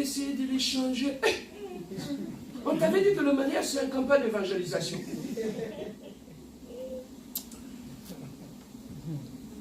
essayer de les changer. On t'avait dit que le mariage, c'est une campagne d'évangélisation.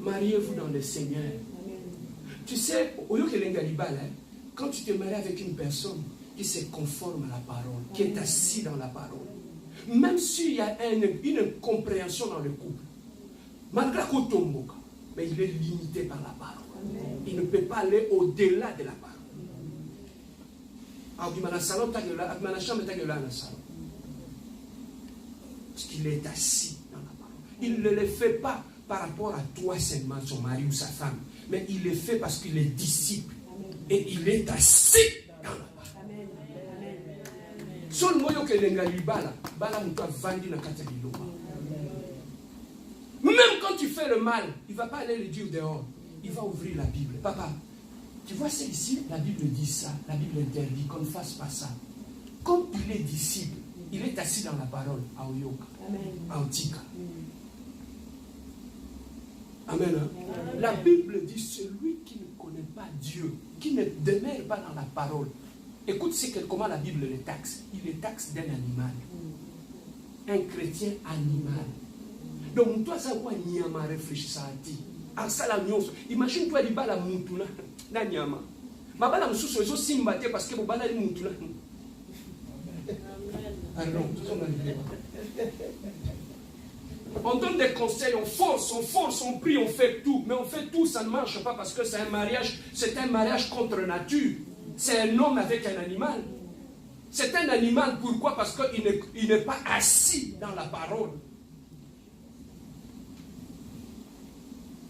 Mariez-vous dans le Seigneur. Tu sais, quand tu te maries avec une personne qui se conforme à la parole, qui est assis dans la parole, même s'il y a une incompréhension dans le couple, malgré Kotomboka, mais il est limité par la parole. Il ne peut pas aller au-delà de la parole. Parce qu'il est assis dans la parole. Il ne le fait pas par rapport à toi seulement, son mari ou sa femme, mais il le fait parce qu'il est disciple. Et il est assis dans la parole. Même quand tu fais le mal, il ne va pas aller le dire dehors. Il va ouvrir la Bible. Papa, tu vois, c'est ici, la Bible dit ça. La Bible interdit qu'on ne fasse pas ça. Comme il est disciple, il est assis dans la parole, à Oyoka, à Otika. Amen. Amen. La Bible dit celui qui ne connaît pas Dieu, qui ne demeure pas dans la parole. Écoute comment la Bible le taxe. Il le taxe d'un animal. Un chrétien animal. Donc toi, ça va nyama réfléchir à ti. En ça la nuance. Imagine-toi di bala mutuna na nyama. Ma bala mususu ezo simbate parce que bo bala li mutuna. Pardon, on donne des conseils, on force, on prie, on fait tout. Mais on fait tout, ça ne marche pas parce que c'est un mariage contre nature. C'est un homme avec un animal. C'est un animal, pourquoi? Parce qu'il n'est pas assis dans la parole.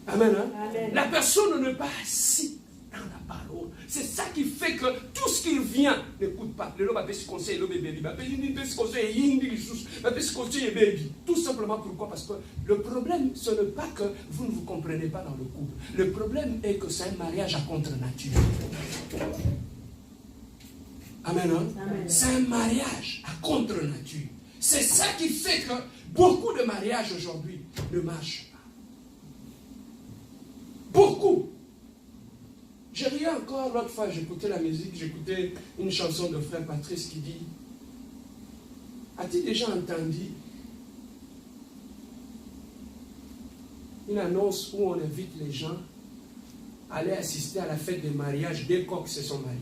Amen, hein? Amen. La personne n'est pas assise dans la parole. C'est ça qui fait que tout ce qui vient n'écoute pas. Tout simplement pourquoi? Parce que le problème, ce n'est pas que vous ne vous comprenez pas dans le couple. Le problème est que c'est un mariage à contre-nature. Amen, hein? Amen. C'est un mariage à contre-nature. C'est ça qui fait que beaucoup de mariages aujourd'hui ne marchent pas. Beaucoup. J'ai ri encore l'autre fois, j'écoutais la musique, j'écoutais une chanson de frère Patrice qui dit: as-tu déjà entendu une annonce où on invite les gens à aller assister à la fête des mariages dès que se sont mariés?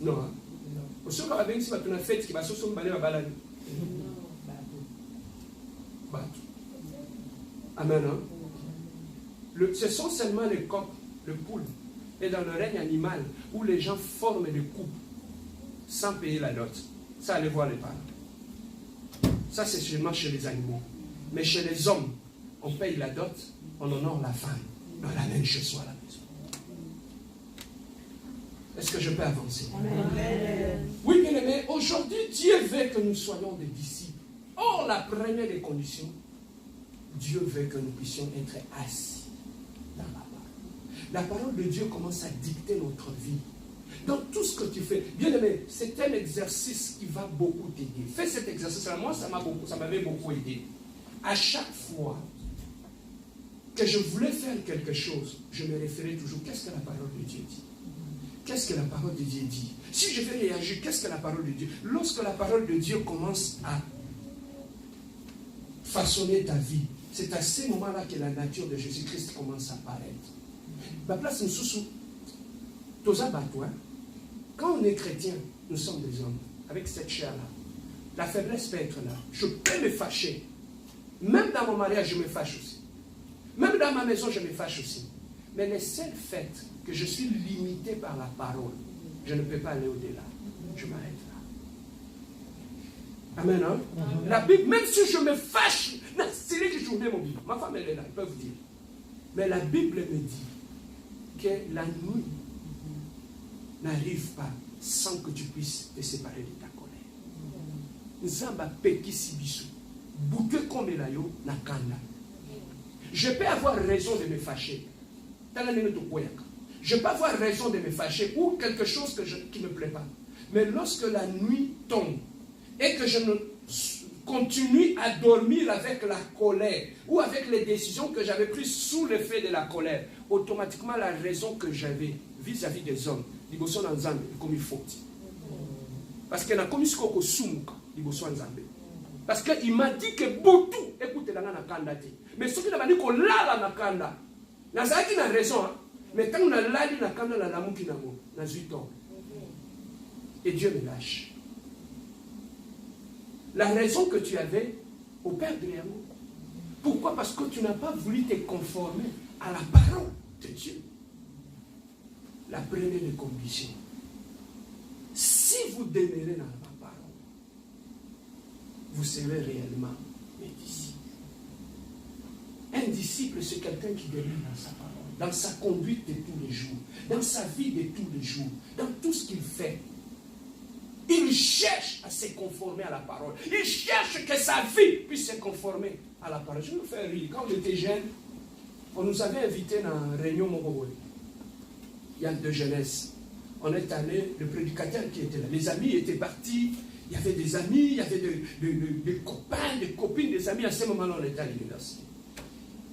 Non. Au seul cas, si tu as une fête qui va se marier, amen. Ce sont seulement les coqs, le poule, et dans le règne animal où les gens forment des couples sans payer la dot. Ça, allez voir les parents. Ça, c'est seulement chez les animaux. Mais chez les hommes, on paye la dot, on honore la femme. On l'amène chez soi à la maison. Est-ce que je peux avancer? Amen. Oui, bien aimé, aujourd'hui, Dieu veut que nous soyons des disciples. Or, la première des conditions, Dieu veut que nous puissions être assis dans la parole. La parole de Dieu commence à dicter notre vie. Dans tout ce que tu fais, bien aimé, c'est un exercice qui va beaucoup t'aider. Fais cet exercice-là. Moi, ça m'avait beaucoup aidé. À chaque fois que je voulais faire quelque chose, je me référais toujours, qu'est-ce que la parole de Dieu dit? Qu'est-ce que la parole de Dieu dit? Si je vais réagir, qu'est-ce que la parole de Dieu? Lorsque la parole de Dieu commence à façonner ta vie, c'est à ces moments-là que la nature de Jésus-Christ commence à apparaître. Ma place, nous sommes quand on est chrétien, nous sommes des hommes, avec cette chair-là. La faiblesse peut être là. Je peux me fâcher. Même dans mon mariage, je me fâche aussi. Même dans ma maison, je me fâche aussi. Mais le seul fait que je suis limité par la parole, je ne peux pas aller au-delà. Je m'arrête là. Amen, hein? La Bible, même si je me fâche, c'est lui qui journée mon Bible. Ma femme, elle est là, elle peut vous dire. Mais la Bible me dit que la nuit n'arrive pas sans que tu puisses te séparer de ta colère. Je peux avoir raison de me fâcher. Je peux avoir raison de me fâcher ou quelque chose qui ne me plaît pas. Mais lorsque la nuit tombe et que je ne continue à dormir avec la colère ou avec les décisions que j'avais prises sous l'effet de la colère, automatiquement la raison que j'avais vis-à-vis des hommes liboso na nzambe ekomi faute. Parce que na komi siko sumuka liboso na nzambe. Parce que il m'a dit que butu écoute la na kanda te. Mais ce qui n'a pas dit ko lala na kanda. Na zaki na raison hein. Mais quand on a lali na kanda la lamuki na mo na 8 ans. Et Dieu me lâche. La raison que tu avais au Père de l'amour. Pourquoi? Parce que tu n'as pas voulu te conformer à la parole de Dieu. La première des conditions. Si vous demeurez dans ma parole, vous serez réellement mes disciples. Un disciple, c'est quelqu'un qui demeure dans sa parole, dans sa conduite de tous les jours, dans sa vie de tous les jours, dans tout ce qu'il fait. Il cherche à se conformer à la parole. Il cherche que sa vie puisse se conformer à la parole. Je me fais rire. Quand on était jeunes, on nous avait invités dans une réunion Moroboé. Il y a de jeunesse. On est allé, le prédicateur qui était là. Les amis étaient partis. Il y avait des amis, il y avait des copains, des copines, des amis. À ce moment-là, on était à l'université.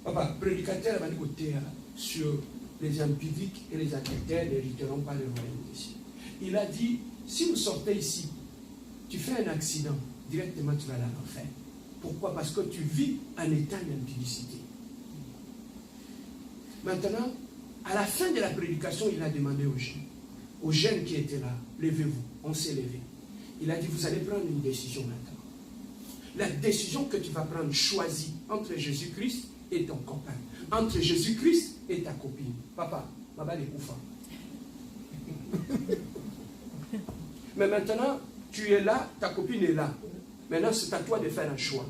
Papa, le prédicateur m'a dit côté sur les empiriques et les adultères n'hériteront pas le royaume des cieux. Il a dit, si vous sortez ici, tu fais un accident, directement tu vas aller en enfer. Pourquoi? Parce que tu vis en état d'impudicité. Maintenant, à la fin de la prédication, il a demandé aux jeunes qui étaient là, levez-vous. On s'est levé. Il a dit, vous allez prendre une décision maintenant. La décision que tu vas prendre, choisis entre Jésus-Christ et ton copain. Entre Jésus-Christ et ta copine. Papa, Baba les Koufa. Mais maintenant, tu es là, ta copine est là. Maintenant, c'est à toi de faire un choix.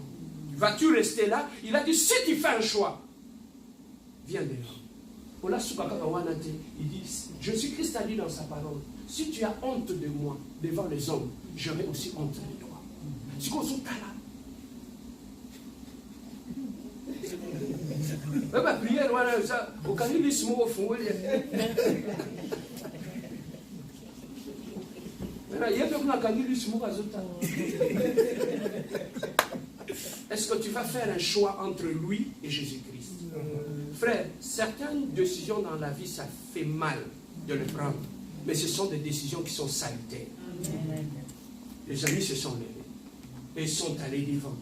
Vas-tu rester là? Il a dit, si tu fais un choix, viens dehors. Il dit, Jésus-Christ a dit dans sa parole, si tu as honte de moi devant les hommes, j'aurai aussi honte de toi. C'est comme ça là. Ma prière, ça, au canilisme au fond. Est-ce que tu vas faire un choix entre lui et Jésus-Christ? Frère, certaines décisions dans la vie, ça fait mal de les prendre. Mais ce sont des décisions qui sont salutaires. Les amis se sont levés. Et ils sont allés devant.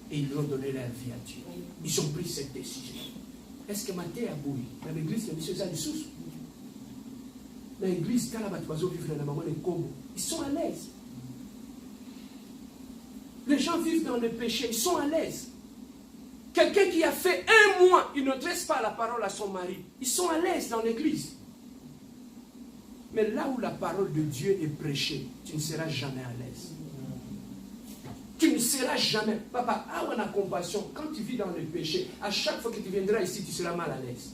Et ils ont donné leur vie à Dieu. Ils ont pris cette décision. Est-ce que Matthieu a bouilli? Dans l'église, il y a M. Zadissous. Dans l'église, quand les oiseaux vivent dans la maman, les Congo, ils sont à l'aise. Les gens vivent dans le péché, ils sont à l'aise. Quelqu'un qui a fait 1 mois, il n'adresse pas la parole à son mari. Ils sont à l'aise dans l'église. Mais là où la parole de Dieu est prêchée, tu ne seras jamais à l'aise. Tu ne seras jamais. Papa, on a compassion. Quand tu vis dans le péché, à chaque fois que tu viendras ici, tu seras mal à l'aise.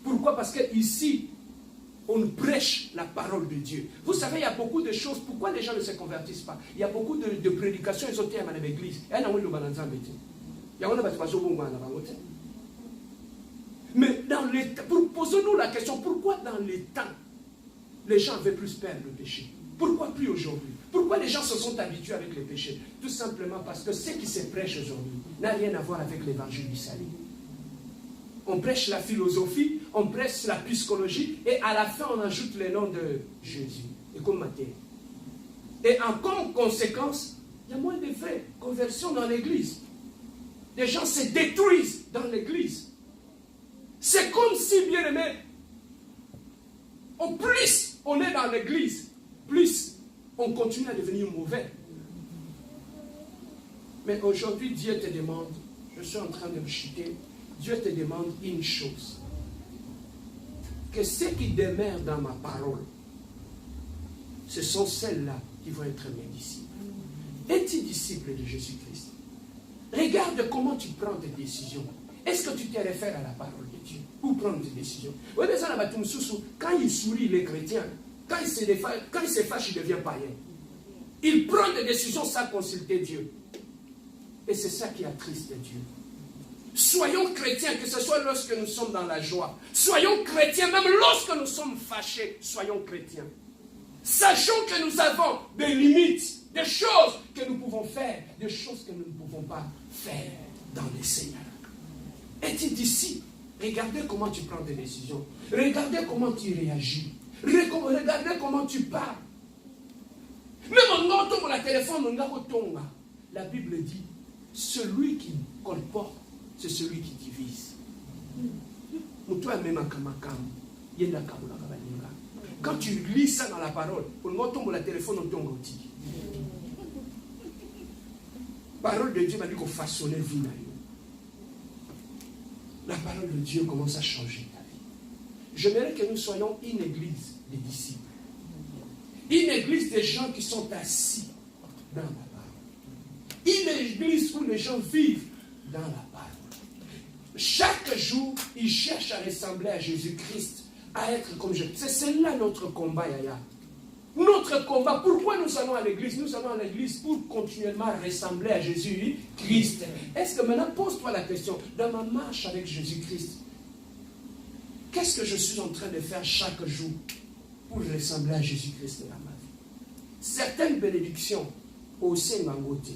Pourquoi? Parce que ici, on prêche la parole de Dieu. Vous savez, il y a beaucoup de choses. Pourquoi les gens ne se convertissent pas? Il y a beaucoup de prédications ésotériques dans l'église. Mais dans les temps, posons-nous la question, pourquoi dans les temps, les gens avaient plus peur du péché? Pourquoi plus aujourd'hui? Pourquoi les gens se sont habitués avec le péché? Tout simplement parce que ce qui se prêche aujourd'hui n'a rien à voir avec l'évangile du salut. On prêche la philosophie, on prêche la psychologie, et à la fin, on ajoute le nom de Jésus. Et comme Matthieu. Et en comme conséquence, il y a moins de vraies conversions dans l'église. Les gens se détruisent dans l'église. C'est comme si, bien aimé, plus on est dans l'église, plus on continue à devenir mauvais. Mais aujourd'hui, Dieu te demande, je suis en train de me chuter, Dieu te demande une chose. Que ceux qui demeurent dans ma parole, ce sont celles-là qui vont être mes disciples. Es-tu disciple de Jésus-Christ? Regarde comment tu prends tes décisions. Est-ce que tu te réfères à la parole de Dieu pour prendre tes décisions? Quand il sourit, les chrétiens, quand il se fâche, il devient païen. Il prend des décisions sans consulter Dieu. Et c'est ça qui attriste Dieu. Soyons chrétiens, que ce soit lorsque nous sommes dans la joie. Soyons chrétiens, même lorsque nous sommes fâchés, soyons chrétiens. Sachons que nous avons des limites, des choses que nous pouvons faire, des choses que nous ne pouvons pas faire dans le Seigneur. Es-tu disciple? Regardez comment tu prends tes décisions. Regardez comment tu réagis. Regardez comment tu parles. Même en entendant la téléphone, la Bible dit, celui qui colporte, c'est celui qui divise. Quand tu lis ça dans la parole, on entend la téléphone, on tombe aussi. Parole de Dieu m'a dit qu'on façonnait vie. La parole de Dieu commence à changer ta vie. J'aimerais que nous soyons une église des disciples. Une église des gens qui sont assis dans la parole. Une église où les gens vivent dans la parole. Chaque jour, ils cherchent à ressembler à Jésus-Christ, à être comme Jésus. C'est là notre combat, Yaya. Notre combat, pourquoi nous allons à l'église? Nous allons à l'église pour continuellement ressembler à Jésus-Christ. Est-ce que maintenant, pose-toi la question, dans ma marche avec Jésus-Christ, qu'est-ce que je suis en train de faire chaque jour pour ressembler à Jésus-Christ dans ma vie? Certaines bénédictions au sein de ma beauté,